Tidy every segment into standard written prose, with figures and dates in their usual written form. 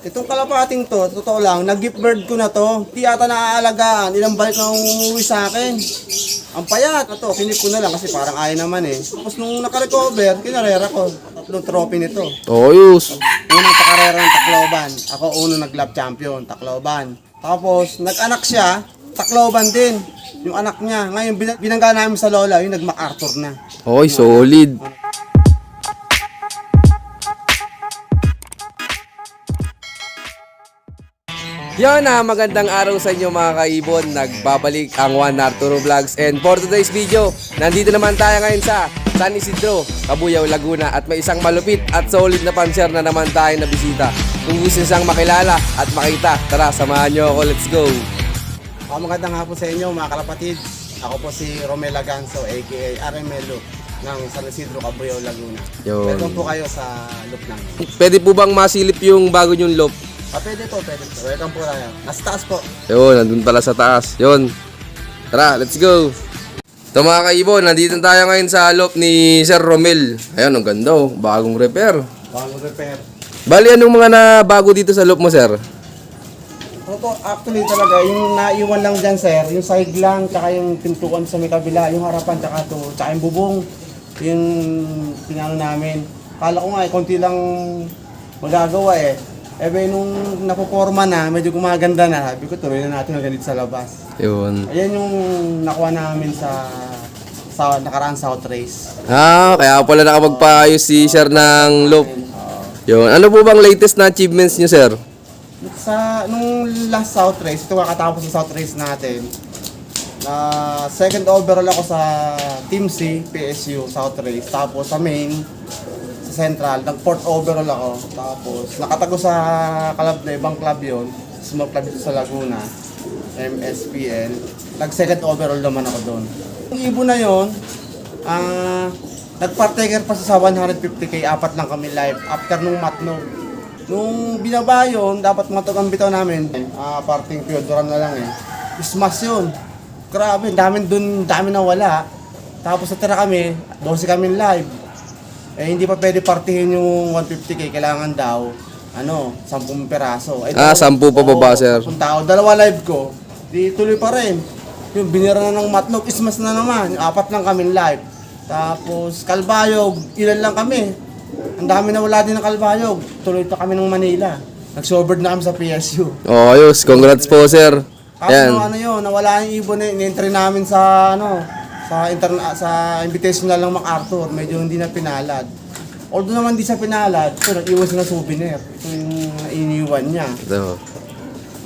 Itong kalapating to, totoo lang, nag-gift bird ko na to. Di ata naaalagaan, ilang balik na umuwi sa akin. Ang payat na to, kinip ko na lang kasi parang ayaw naman eh. Tapos nung nakarecover, kinarera ko. 3 trophy nito. Oyos. Unang pakarera ng Tacloban. Ako unang nag-lap champion, Tacloban. Tapos nag-anak siya, Tacloban din. Yung anak niya. Ngayon binangga namin sa lola, yung nag-MacArthur na. Oy, solid. Yan na, magandang araw sa inyo mga kaibon. Nagbabalik ang Juan Arturo Vlogs. And for today's video, nandito naman tayo ngayon sa San Isidro, Cabuyao, Laguna. At may isang malupit at solid na panser na naman tayo na bisita. Kung gusto siyang makilala at makita, tara, samahan nyo ako. Let's go! Magandang hapon sa inyo mga kalapatid. Ako po si Romel Laganzo aka Aremelo ng San Isidro, Cabuyao, Laguna. Yun. Welcome po kayo sa loop namin. Pwede po bang masilip yung bago nyong loop? Pwede po, pwede po. Welcome po tayo. Nasa taas po. Yun, nandun pala sa taas. Yun. Tara, let's go. Ito mga kaibon, nandito tayo ngayon sa loop ni Sir Romel. Ayun, ang ganda oh. Bagong repair. Bagong repair. Bali, anong mga na bago dito sa loop mo, sir? Opo, actually talaga, yung naiwan lang dyan, sir, yung side lang, tsaka yung pintuan sa may kabila, yung harapan, tsaka yung bubong, yung pinano namin. Kala ko nga, konti lang magagawa eh. Nung napoporma na, medyo gumaganda na, sabi ko, tuloy na natin ang ganito sa labas. Yun. Ayan yung nakuha namin sa nakaraang South Race. Ah, kaya pala nakapagpaayos si sir ng loop. Yun. Ano po bang latest na achievements niyo, sir? Nung last South Race, ito kakatapos ng South Race natin, second overall ako sa Team C, PSU, South Race. Tapos sa main, sa Central, nag-fourth overall ako. Tapos nakatago sa club na ibang club yon, small club dito sa Laguna, MSPL. Nag-second overall naman ako doon. Yung ibon na yon, nag-partaker pa sa 150k, 4 lang kami live after nung matnog. Nung binaba yun, dapat matog ang bitaw namin. Parting Piodoran na lang eh. Smash yun. Grabe, dami na wala. Tapos natira kami, 12 kami live. Hindi pa pwede partihin yung 150k, kailangan daw, 10 peraso. 10 pa ba, sir? Kung tao, 2 live ko, di tuloy pa rin. Yung binira na ng matnog, smash na naman. 4 lang kami live. Tapos, Kalbayog, ilan lang kami. Ang dami na wala din ng Kalbayog. Tuloy pa kami ng Manila. Nag-showbird na kami sa PSU. Oh, ayos. Congrats po, sir. Tapos nawala yung ibon eh. In-entry namin sa invitational ng MacArthur. Medyo hindi na pinalad. Although naman di sa pinalad, pero nag-iwan siya ng souvenir. Ito yung iniwan niya. Ito.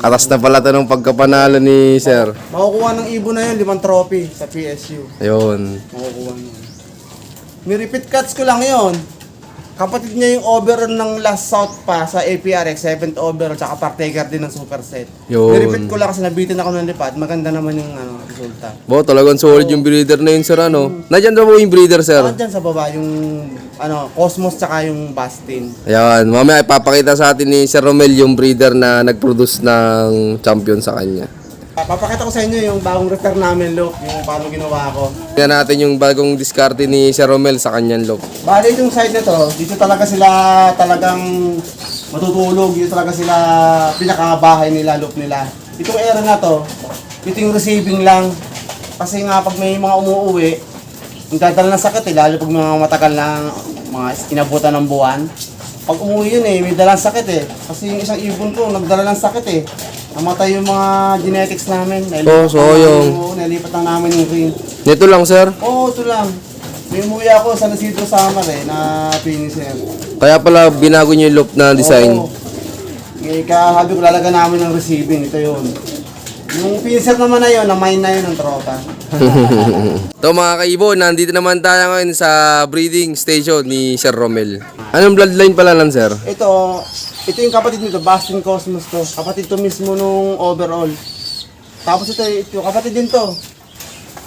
Katas na pala ito ng pagkapanalo ni sir. Makukuha ng ibon na yun, 5 trophy sa PSU. Ayun. Makukuha nun. Ni-repeat cuts ko lang yun. Kapatid niya yung overall ng last South pa sa APRX, 7th overall, tsaka partaker din ng superset. Yun. Ni-repeat ko lang kasi nabitin ako ng lipad. Maganda naman yung resulta. Bo, talagang solid yung breeder na yun, sir, Nandiyan daw po yung breeder, sir. Dyan sa baba, yung Cosmos tsaka yung Bastin. Ayan, mamaya ipapakita sa atin ni Sir Romel yung breeder na nag-produce ng champion sa kanya. Papakita ko sa inyo yung bagong repair namin, look, yung paano ginawa ko. Tingnan natin yung bagong diskarte ni Sir Romel sa kanyang loop. Bali yung side na to, dito talaga sila talagang matutulog. Dito talaga sila pinakabahay nila, loop nila. Itong area na to, ito yung receiving lang. Kasi nga pag may mga umuuwi, yung dadala ng sakit lalo pag mga matagal na mga inabutan ng buwan. Pag umuwi yun may dalang sakit Kasi yung isang ibon ko, nagdala ng sakit Namatay yung mga genetics namin. Nalipat lang namin yung ring. Nito lang, sir? Oo, ito lang. May umuwi ako sa Isidro Summer na finisher. Kaya pala binago niyo yung loop na design? Oo. Kahabi ko lalaga namin ng receiving. Ito yun. Yung finisher naman na yun, na-mine na yun ng tropa. Ito mga kaibon, nandito naman tayo ngayon sa breeding station ni Sir Romel. Anong bloodline pala lang, sir? Ito yung kapatid nito, Bastin Cosmos to. Kapatid to mismo nung overall. Tapos ito kapatid din to.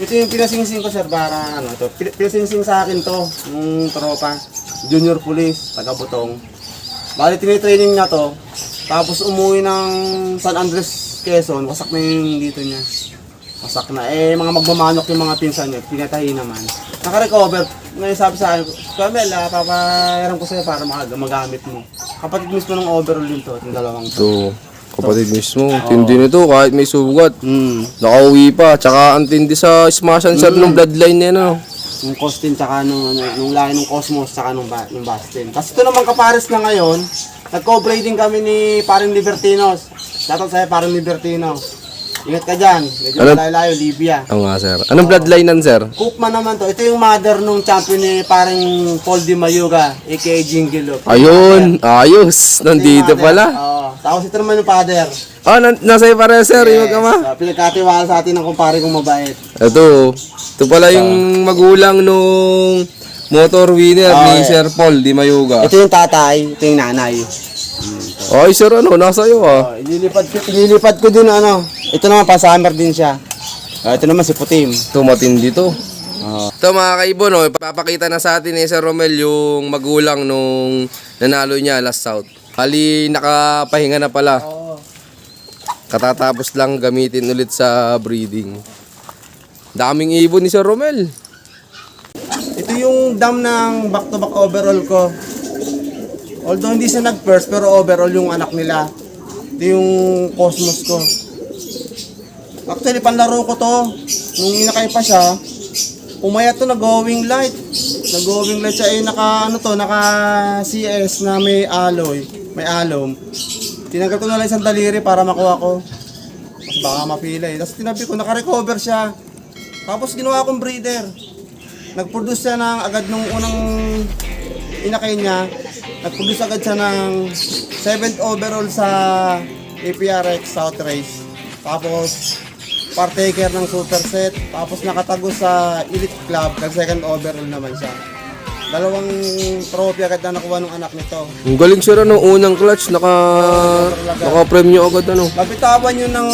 Ito yung pinasingsing ko, sir, para ito. Pinasingsing sa akin to, nung tropa. Junior Police, taga-Butong. Bali, tinitraining niya to. Tapos umuwi ng San Andres, Quezon. Wasak na yung dito niya. Wasak na. Mga magmamanok yung mga pinsan niya. Pinatahi naman. Naka-recover. Ngayon sabi sa akin, Kamel, papayaran ko sa'yo para magamit mo. Kapatid mismo ng overall yun to, yung dalawang to. So, kapatid mismo, tindi nito kahit may sugat. Mm. Nakauwi pa, tsaka ang tindi sa smash and serve ng bloodline niya, no? Yung Costin, tsaka nung lahi ng Cosmos, tsaka nung Bastin. Kasi ito naman kapares na ngayon, nag-co-breeding kami ni Paring Libertinos. Dapat sa'yo, Paring Libertino. Ingat ka dyan, medyo malayo-layo, Libya. Oo nga, sir. Anong bloodline nan, sir? Cookman naman to. Ito yung mother nung champion ni Paring Paul Di Mayuga, aka Jingle Look. Ayun, ayos. Nandito pala. Oo. Tapos ito naman yung father. Ah, nasa iyo pare, sir, yung magkama. Pinagkatiwala sa atin ng kumpare kong mabait. Ito pala yung magulang nung motor winner ni Sir Paul Di Mayuga. Ito yung tatay, ito yung nanay. Ay, sir, ano, nasa iyo ah. Ililipad ko din ano. Ito naman pa-summer din siya. Ito naman si Putim. Ito matindi to. Ito mga kaibon, no, ipapakita na sa atin ni Sir Romel yung magulang nung nanalo niya last South. Hali, nakapahinga na pala. Katatapos lang gamitin ulit sa breeding. Daming ibon ni Sir Romel. Ito yung dam ng back-to-back overall ko. Although hindi siya nag-first, pero overall yung anak nila. Ito yung Cosmos ko. Actually, panlaro ko to. Nung inakay pa siya, umayat to nag-going light. Nag-going light siya, naka CS na may alloy, may alum. Tinanggal ko na lang isang daliri para makuha ko. Mas baka mapila eh. Tapos tinabi ko, naka-recover siya. Tapos ginawa kong breeder. Nag-produce siya ng agad nung unang inakay niya. Nag-produce agad siya ng 7th overall sa APRX South Race. Tapos partaker ng super set. Tapos nakatago sa Elite Club. Nag-2nd overall naman siya. Dalawang trophy agad na nakuha ng anak nito. Ang galing sir, ano, unang clutch, naka-premyo agad, ano. Nabitawan yun ng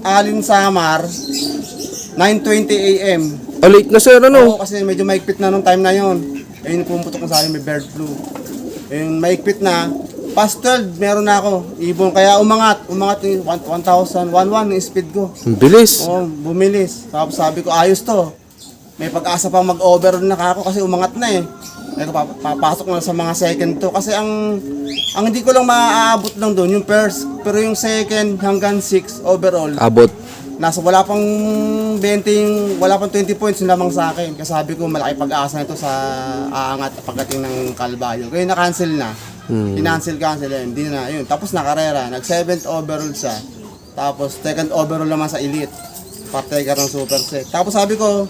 Alin Samar, 9:20 AM. Late na sir, ano. Oo, kasi medyo maigpit na nung time na yun. Ayun, pumuputok ko sa akin, may bird flu. Ayun, maigpit na. Past 12, meron na ako. Ibon, kaya umangat yung 1,000, 1,1 yung speed ko. Ang bilis. Oo, bumilis. Tapos sabi ko, ayos to. May pag-asa pa mag-overall na ako kasi umangat na eh. Kaya papasok na sa mga second to. Kasi ang hindi ko lang maaabot lang doon, yung first. Pero yung second hanggang 6 overall. Abot. Wala pang 20 points yung lamang sa akin. Kasi sabi ko, malaki pag-asa nito sa aangat pagdating ng Calvayo. Kaya na-cancel na. Cancel hindi na. Yun. Tapos nakarera. Nag-7th overall siya. Tapos 2nd overall naman sa Elite. Partaker ng super set. Tapos sabi ko,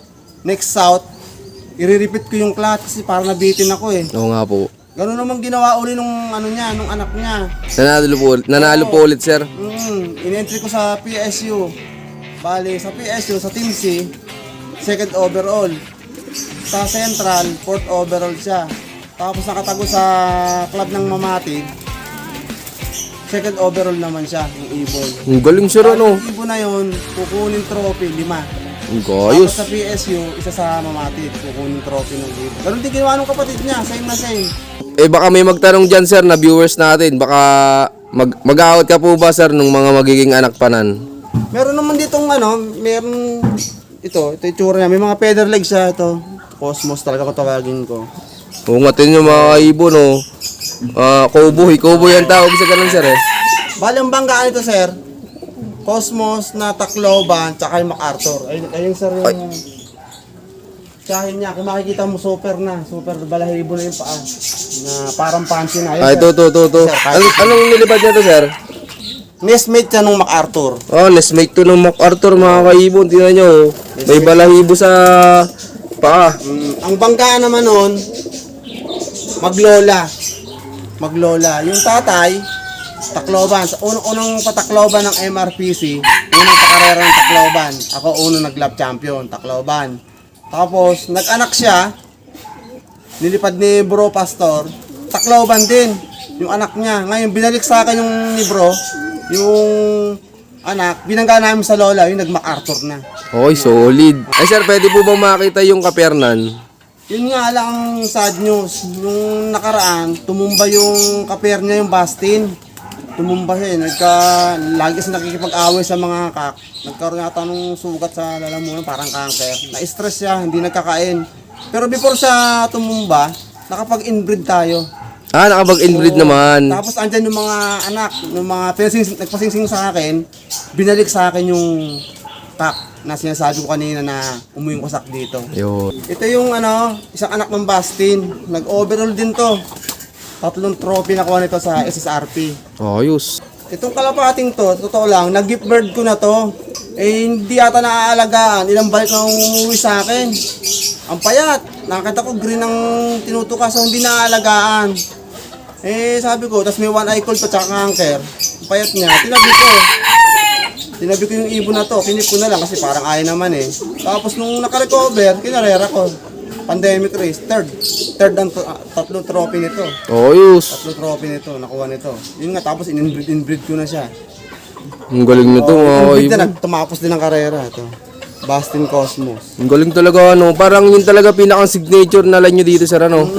next South, i-repeat ko yung clutch kasi parang nabitin ako eh. Oo nga po. Gano'n naman ginawa uli nung nung anak niya. Nanalo po ulit, sir. In-entry ko sa PSU. Bali, sa PSU, sa Team C, 2nd overall. Sa Central, 4th overall siya. Tapos nakatago sa club ng Mamatig, 2nd overall naman siya, yung ibon. Ang galing sir, ano. Yung ibon na yun, kukunin trophy, 5. Ang gayos. Tapos sa PSU, isa sa Mamatig, kukunin trophy ng ibon. Ganun din ginawa ng kapatid niya, same na same. Eh baka may magtanong dyan sir na viewers natin. Baka mag-out ka po ba sir nung mga magiging anak panan? Meron naman ditong meron ito yung tsura niya. May mga feather legs siya ito. Cosmos talaga kung tawagin ko. Oo nga, tin yung mga ibon, no. Cowboy ang tawag sa ganun sir eh. Bali ang banggaan ito sir, Cosmos na Tacloban tsaka yung MacArthur. Ayun sir yung tsahin niya. Kung makikita mo super balahibo na yung paa. Na parang panty na. Ayun, Ito. Anong nilipad niya to sir? Nestmate siya nung MacArthur. Oh, nestmate to ng MacArthur mga kaibon. Tingnan nyo, may balahibo sa paa. Ang banggaan naman nun, Maglola. Yung tatay, Tacloban. Sa unang patakloban ng MRPC, unang pakarera ng Tacloban. Ako unang nag-lap champion, Tacloban. Tapos, nag-anak siya, nilipad ni Bro Pastor, Tacloban din, yung anak niya. Ngayon, binalik sa akin yung ni Bro, yung anak, binangga namin sa lola, yung nag-MacArthur na. Okay, solid. Ay sir, pwede po bang makita yung kapernan? Yun nga lang ang sad news. Nung nakaraan, tumumba yung kaper niya, yung Bastin. Tumumba siya lagi kasi nakikipag-away sa mga kak. Nagkaroon yata ng sugat sa lalamunan, parang cancer. Na-stress siya, hindi nagkakain. Pero before sa tumumba, nakapag-inbreed tayo. Ah, nakapag-inbreed naman. Tapos andyan yung mga anak, yung mga nagpasingsing sa akin, binalik sa akin yung pack na sinasabi ko kanina na umuwing wasak dito. Yun. Ito yung isang anak ng Bastin. Nag-overall din to. 3 trophy nakuha nito sa SSRP. Ayos. Itong kalapating to, totoo lang, nag-gift bird ko na to. Eh, hindi yata naaalagaan. Ilang balik na umuwi sa akin. Ang payat. Nakakita ko green ang tinutukas, so hindi naaalagaan. Eh, sabi ko, tas may one eye cold pa tsaka cancer. Ang payat niya, tinabi ko yung ibon na to. Kinip ko na lang kasi parang ayaw naman eh. Tapos nung nakarecover, kinarera ko. Pandemic race, third ang 3 trophy nito. Ayos. 3 trophy nito, nakuha nito. Yun nga, tapos in-breed ko na siya. Ang galing nito, mga In-breed kaibo. na, tumapos din ang karera. Ito. Bastin Cosmos. Ang galing talaga, ano. Parang yun talaga pinakang signature na line nyo dito, sir, ano.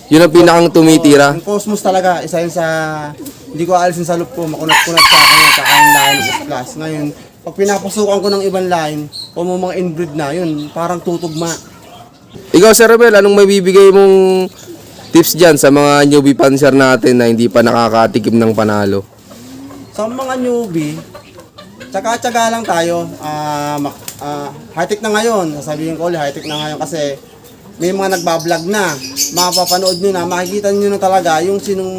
Yun ang pinakang tumitira. Yung Cosmos talaga, isa yun sa, hindi ko aalisin sa loop ko, makunat-kunat sa akin at saka yung line of class. Ngayon, pag pinapasukan ko ng ibang line, o mga inbreed na, yun, parang tutugma. Ikaw, Sir Romel, anong may bibigay mong tips dyan sa mga newbie panser natin na hindi pa nakakatikim ng panalo? Sa mga newbie, tsaga-tsaga lang tayo. High-tech na ngayon, sasabihin ko ulit, high-tech na ngayon kasi may mga nagbablog na, mapapanood nyo na, makikita nyo na talaga yung sinong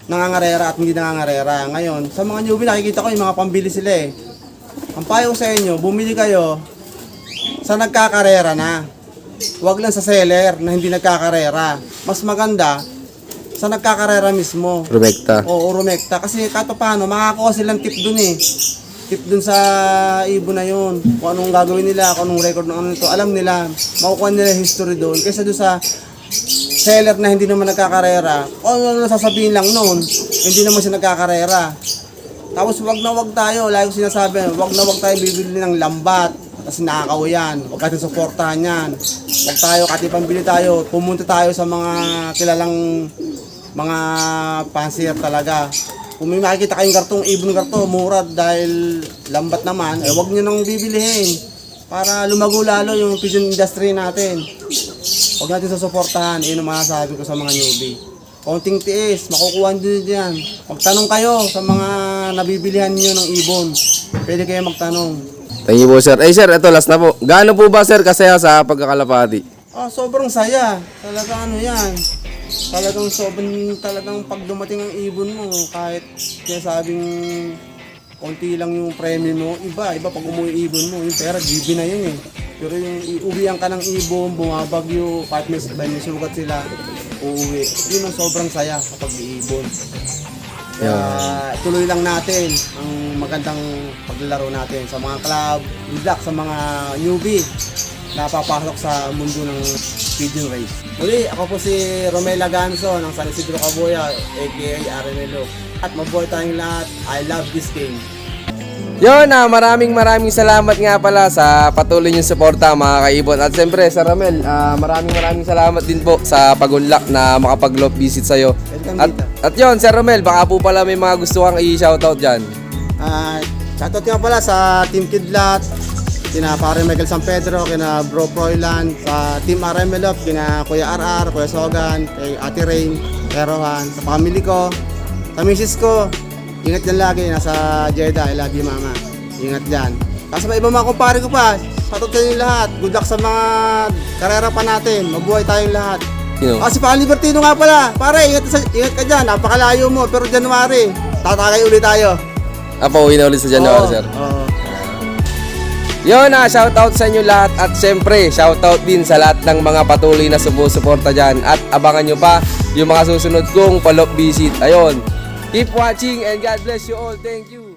nangangarera at hindi nangangarera. Ngayon, sa mga newbie nakikita ko yung mga pambili sila eh. Ang payo ko sa inyo, bumili kayo sa nagkakarera na. Huwag lang sa seller na hindi nagkakarera. Mas maganda sa nagkakarera mismo. Rumekta. Oo, rumekta. Kasi kato paano, makakakuha silang tip dun eh. Tip dun sa ibon na yun. Kung anong gagawin nila, kung anong record ng ano nito. Alam nila, makukuha nila history doon. Kaysa doon sa seller na hindi naman nagkakarera. O ano sasabihin lang noon, hindi naman siya nagkakarera. Tapos wag na wag tayo, lagi ko sinasabi, wag na wag tayo bibili ng lambat. Kasi nakakaw yan, huwag natin supportahan yan. Wag tayo, kati pambili tayo, pumunta tayo sa mga kilalang mga pansier talaga. Kung may makikita kayong kartong ibon karto, mura dahil lambat naman, eh wag nyo nang bibilihin. Para lumago lalo yung pigeon industry natin. Huwag natin susuportahan, yun ang masasabi ko sa mga newbie. Konting tiis, makukuha nyo dyan. Magtanong kayo sa mga nabibilihan nyo ng ibon. Pwede kayo magtanong. Thank you po, sir. Eh, sir, ito, last na po. Gaano po ba, sir, kasaya sa pagkakalapati? Sobrang saya. Talagang ano yan. Talagang pag dumating ang ibon mo, kahit sinasabing konti lang yung premyo mo, iba pag umuwi ibon mo, yung pera, GB na yun eh. Pero yung iuwihan ka ng ibon, bumabagyo, kahit may sugat sila, uuwi. Yun ang sobrang saya kapag may ibon. Kaya tuloy lang natin ang magandang paglalaro natin sa mga club, good luck sa mga newbie na papasok sa mundo ng pigeon race. Muli, ako po si Romel Laganzo ng San Isidro Cabuya, aka RMLO. At mabuhay tayong lahat. I love this game. Yun, maraming salamat nga pala sa patuloy niyong suporta, mga kaibon. At siyempre, Sir Romel, maraming salamat din po sa pag-unlock na makapag-love visit sa'yo. At yun, Sir Romel, baka po pala may mga gusto kang i-shoutout dyan. Shoutout nga pala sa Team Kidlat, kina Pare Michael San Pedro, kina Bro Froilan, sa Team RMLOP, kina Kuya RR, Kuya Sogan, kay Ate Rain, kay Rohan, sa family ko, sa misis ko, ingat dyan lagi, nasa Jeddah, I love you mama, ingat dyan. Tapos may iba mga kumpare ko pa, shoutout sa inyo lahat, good luck sa mga karera pa natin, mabuhay tayong lahat. Si Pang Libertino nga pala, pare, ingat ka dyan, napakalayo mo, pero January, tatakay ulit tayo. Pauwi na ulit sa January, sir. Oo. Yun, shoutout sa inyo lahat at syempre, shoutout din sa lahat ng mga patuloy na sumusuporta dyan at abangan nyo pa yung mga susunod kong follow-up visit. Ayun, keep watching and God bless you all. Thank you.